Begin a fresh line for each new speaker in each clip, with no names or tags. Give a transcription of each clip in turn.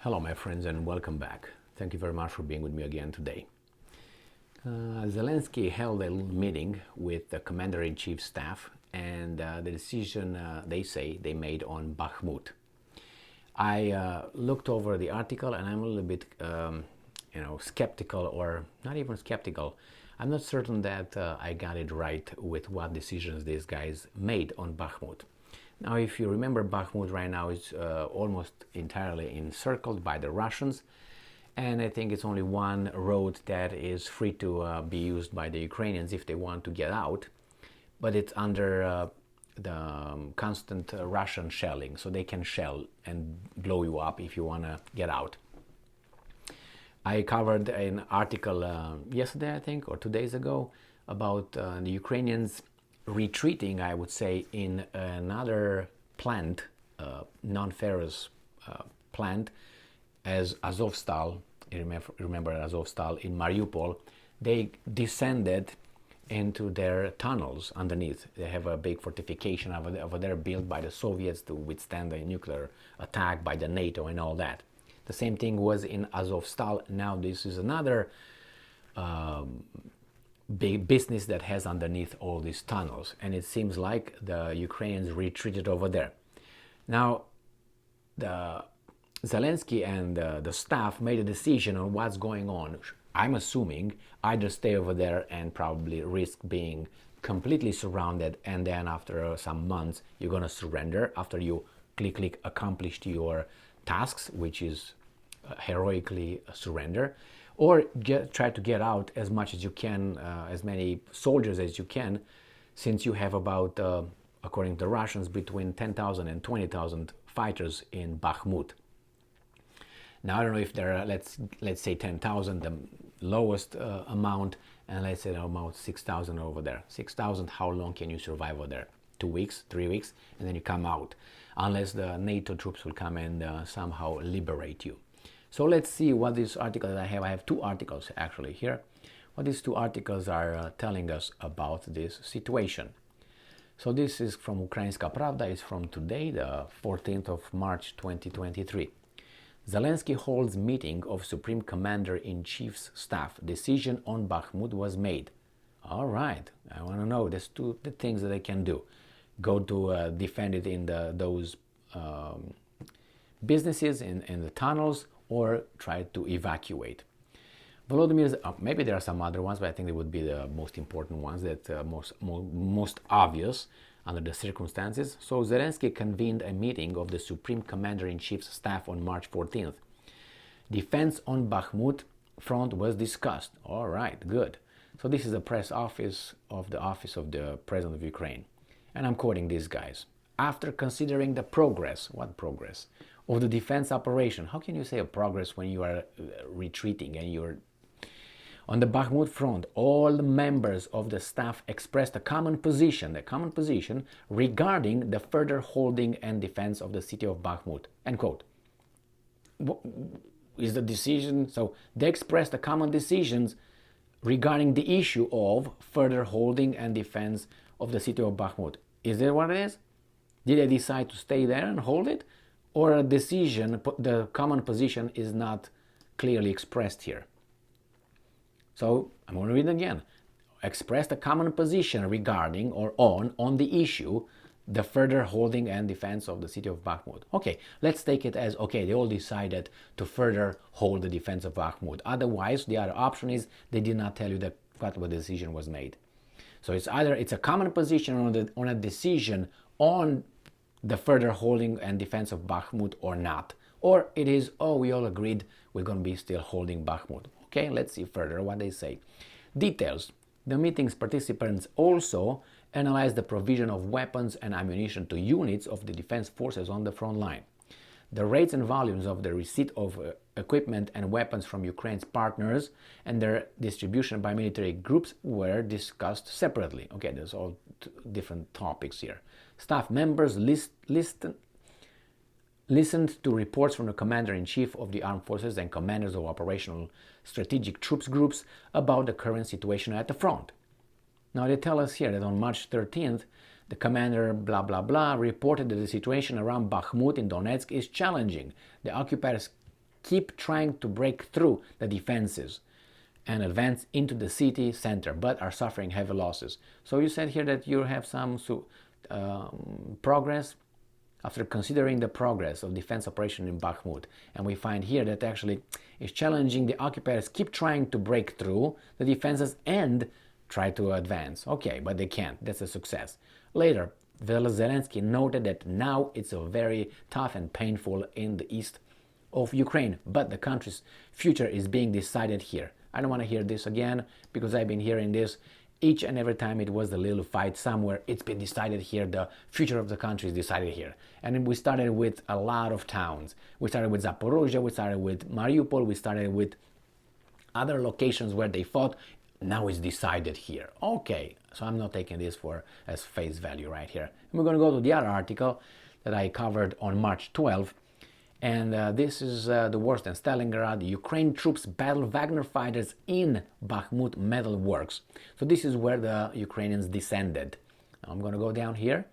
Hello, my friends, and welcome back. Thank you very much for being with me again today. Zelensky held a meeting with the Commander-in-Chief staff, and the decision they say they made on Bakhmut. I looked over the article, and I'm a little bit, skeptical, or not even skeptical. I'm not certain that I got it right with what decisions these guys made on Bakhmut. Now, if you remember, Bakhmut right now is almost entirely encircled by the Russians, and I think it's only one road that is free to be used by the Ukrainians if they want to get out, but it's under the constant Russian shelling, so they can shell and blow you up if you want to get out. I covered an article yesterday, I think, or 2 days ago, about the Ukrainians retreating, I would say, in another plant, non-ferrous plant, as Azovstal. Remember Azovstal in Mariupol? They descended into their tunnels underneath. They have a big fortification over there built by the Soviets to withstand a nuclear attack by the NATO and all that. The same thing was in Azovstal. Now this is another big business that has underneath all these tunnels, and it seems like the Ukrainians retreated over there. Now, the Zelensky and the staff made a decision on what's going on. I'm assuming either stay over there and probably risk being completely surrounded, and then after some months you're going to surrender after you click accomplished your tasks, which is heroically surrender, or try to get out as much as you can, as many soldiers as you can, since you have about, according to the Russians, between 10,000 and 20,000 fighters in Bakhmut. Now, I don't know if there are, let's say 10,000, the lowest amount, and let's say about 6,000 over there. 6,000, how long can you survive over there? 2 weeks, 3 weeks, and then you come out, unless the NATO troops will come and somehow liberate you. So let's see what this article that I have. I have 2 articles actually here. What these 2 articles are telling us about this situation. So this is from Ukrainska Pravda. It's from today, the 14th of March 2023. Zelensky holds meeting of Supreme Commander-in-Chief's staff. Decision on Bakhmut was made. All right, I want to know. There's the things that they can do. Go to defend it in those businesses, in the tunnels, or try to evacuate. Volodymyr's, maybe there are some other ones, but I think they would be the most important ones, that most obvious under the circumstances. So Zelensky convened a meeting of the Supreme Commander-in-Chief's staff on March 14th. Defense on Bakhmut front was discussed. All right, good. So this is the press office of the President of Ukraine. And I'm quoting these guys. After considering the progress, what progress? Of the defense operation. How can you say a progress when you are retreating and you're on the Bakhmut front? All the members of the staff expressed a common position regarding the further holding and defense of the city of Bakhmut. End quote. Is the decision, so they expressed a common decisions regarding the issue of further holding and defense of the city of Bakhmut. Is that what it is? Did they decide to stay there and hold it? Or a decision, the common position is not clearly expressed here. So I'm going to read it again. Expressed a common position regarding or on the issue, the further holding and defense of the city of Bakhmut. Okay, let's take it as, okay, they all decided to further hold the defense of Bakhmut. Otherwise, the other option is they did not tell you what decision was made. So it's either it's a common position on a decision on the further holding and defense of Bakhmut or not. Or it is, oh, we all agreed we're going to be still holding Bakhmut. Okay, let's see further what they say. Details. The meeting's participants also analyzed the provision of weapons and ammunition to units of the defense forces on the front line. The rates and volumes of the receipt of equipment and weapons from Ukraine's partners and their distribution by military groups were discussed separately. Okay, there's all different topics here. Staff members listened to reports from the Commander-in-Chief of the Armed Forces and commanders of operational strategic troops groups about the current situation at the front. Now they tell us here that on March 13th, the commander blah reported that the situation around Bakhmut in Donetsk is challenging. The occupiers keep trying to break through the defenses and advance into the city center, but are suffering heavy losses. So you said here that you have some progress after considering the progress of defense operation in Bakhmut. And we find here that actually it's challenging. The occupiers keep trying to break through the defenses and try to advance. Okay, but they can't. That's a success. Later, Zelensky noted that now it's a very tough and painful in the east of Ukraine, but the country's future is being decided here. I don't want to hear this again because I've been hearing this each and every time it was a little fight somewhere. It's been decided here. The future of the country is decided here. And we started with a lot of towns. We started with Zaporozhye, we started with Mariupol, we started with other locations where they fought. Now it's decided here. Okay, so I'm not taking this as face value right here. And we're going to go to the other article that I covered on March 12th. And this is the worst in Stalingrad. Ukraine troops battle Wagner fighters in Bakhmut metal works. So this is where the Ukrainians descended. Now I'm going to go down here,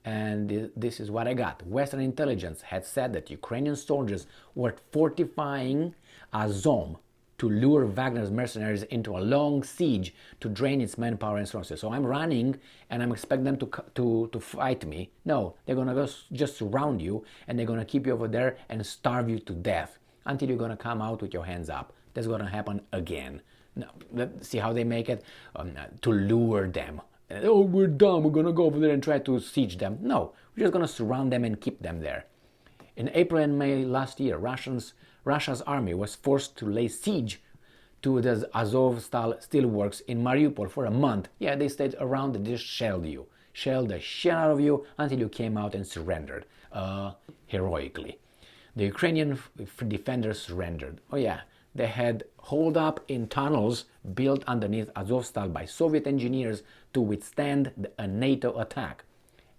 and this is what I got. Western intelligence had said that Ukrainian soldiers were fortifying Azov to lure Wagner's mercenaries into a long siege to drain its manpower and resources. So I'm running and I'm expecting them to fight me. No, they're going to just surround you and they're going to keep you over there and starve you to death until you're going to come out with your hands up. That's going to happen again. Now, let's see how they make it to lure them. Oh, we're done. We're going to go over there and try to siege them. No, we're just going to surround them and keep them there. In April and May last year, Russia's army was forced to lay siege to the Azovstal steelworks in Mariupol for a month. Yeah, they stayed around and just shelled the shit out of you until you came out and surrendered heroically. The Ukrainian defenders surrendered. Oh yeah, they had holed up in tunnels built underneath Azovstal by Soviet engineers to withstand a NATO attack.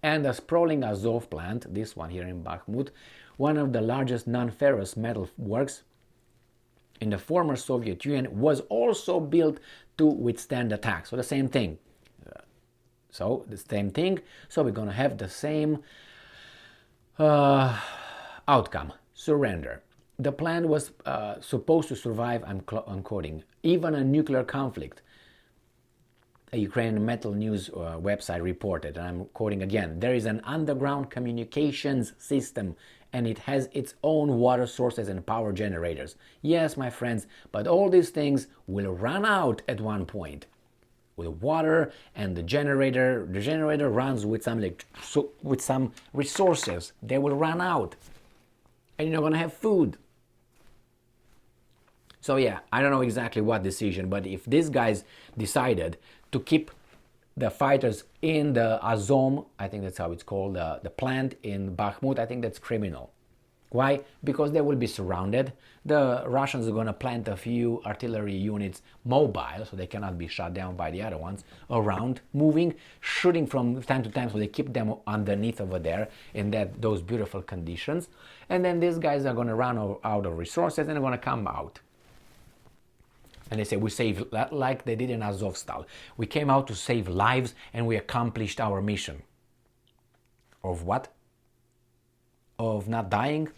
And the sprawling Azov plant, this one here in Bakhmut, one of the largest non-ferrous metal works in the former Soviet Union, was also built to withstand attack. So the same thing. So we're going to have the same outcome, surrender. The plant was supposed to survive, I'm quoting, even a nuclear conflict. A Ukrainian Metal News website reported, and I'm quoting again, there is an underground communications system and it has its own water sources and power generators. Yes, my friends, but all these things will run out at one point. With water and the generator runs with some resources. They will run out. And you're not going to have food. So yeah, I don't know exactly what decision, but if these guys decided to keep the fighters in the Azov, I think that's how it's called, the plant in Bakhmut, I think that's criminal. Why? Because they will be surrounded. The Russians are going to plant a few artillery units mobile, so they cannot be shot down by the other ones, around, moving, shooting from time to time, so they keep them underneath over there in those beautiful conditions. And then these guys are going to run out of resources and they're going to come out. And they say, we saved, like they did in Azovstal. We came out to save lives and we accomplished our mission. Of what? Of not dying?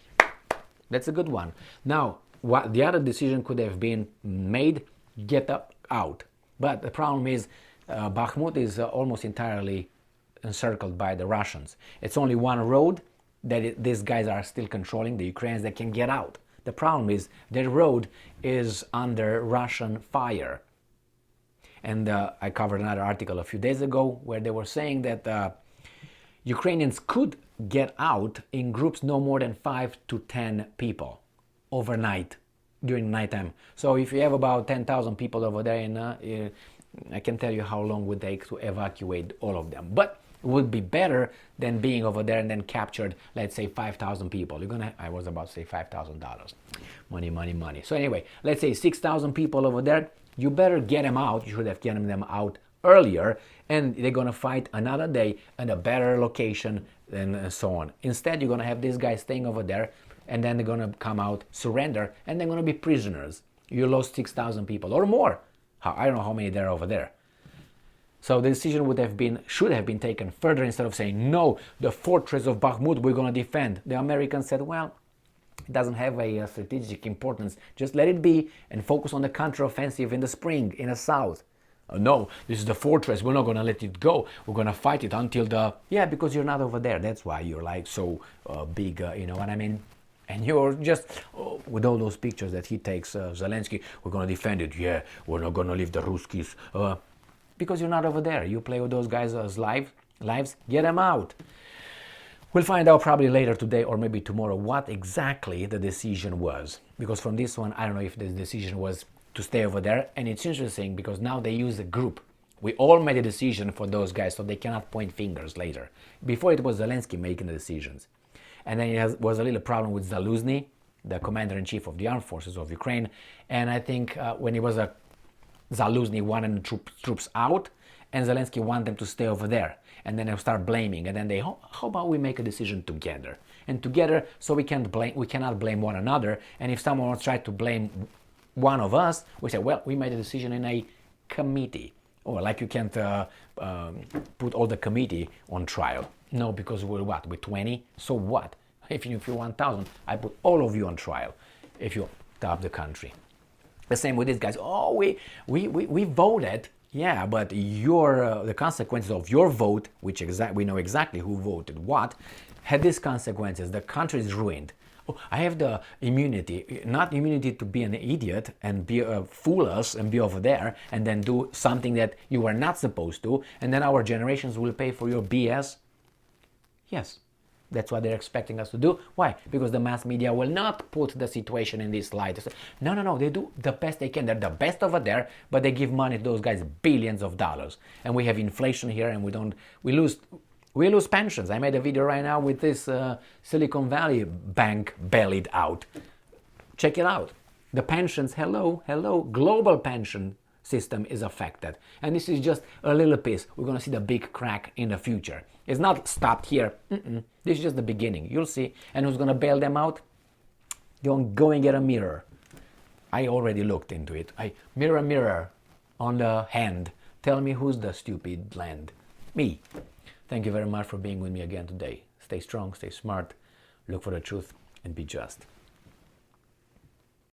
That's a good one. Now, what the other decision could have been made, get out. But the problem is, Bakhmut is almost entirely encircled by the Russians. It's only one road that these guys are still controlling, the Ukrainians, that can get out. The problem is their road is under Russian fire. And I covered another article a few days ago where they were saying that Ukrainians could get out in groups no more than 5 to 10 people overnight during nighttime. So if you have about 10,000 people over there, I can tell you how long it would take to evacuate all of them. But it would be better than being over there and then captured, let's say, 5,000 people. I was about to say $5,000. Money, money, money. So anyway, let's say 6,000 people over there. You better get them out. You should have gotten them out earlier, and they're going to fight another day in a better location and so on. Instead, you're going to have these guys staying over there, and then they're going to come out, surrender, and they're going to be prisoners. You lost 6,000 people or more. I don't know how many there are over there. So the decision should have been taken further instead of saying, no, the fortress of Bakhmut we're going to defend. The Americans said, well, It doesn't have a strategic importance. Just let it be and focus on the counteroffensive in the spring, in the south. No, this is the fortress. We're not going to let it go. We're going to fight it until the... Yeah, because you're not over there. That's why you're like so big, you know what I mean? And you're just, with all those pictures that he takes, Zelensky, we're going to defend it. Yeah, we're not going to leave the Ruskies. Because you're not over there. You play with those guys as lives, get them out. We'll find out probably later today or maybe tomorrow what exactly the decision was. Because from this one, I don't know if the decision was to stay over there. And it's interesting because now they use a group. We all made a decision for those guys so they cannot point fingers later. Before it was Zelensky making the decisions. And then it was a little problem with Zaluzny, the commander-in-chief of the armed forces of Ukraine. And I think when it was Zaluzny wanted troops out, and Zelensky wanted them to stay over there. And then they'll start blaming. And then how about we make a decision together? And together, so we cannot blame one another. And if someone wants to try to blame one of us, we say, well, we made a decision in a committee. Or like you can't put all the committee on trial. No, because we're what? We're 20? So what? If you're 1,000, I put all of you on trial if you top the country. The same with these guys. Oh, we voted. Yeah, but the consequences of your vote, which we know exactly who voted what, had these consequences. The country is ruined. Oh, I have the immunity, not immunity to be an idiot and fool us and be over there and then do something that you were not supposed to, and then our generations will pay for your BS. Yes, that's what they're expecting us to do. Why? Because the mass media will not put the situation in this light. No, they do the best they can. They're the best over there, but they give money to those guys billions of dollars. And we have inflation here, and we lose pensions. I made a video right now with this Silicon Valley bank bellied out. Check it out. The pensions, hello, global pension system is affected. And this is just a little piece. We're going to see the big crack in the future. It's not stopped here. This is just the beginning. You'll see. And who's going to bail them out? Go and get a mirror. I already looked into it. Mirror on the hand. Tell me who's the stupid land. Me. Thank you very much for being with me again today. Stay strong, stay smart, look for the truth, and be just.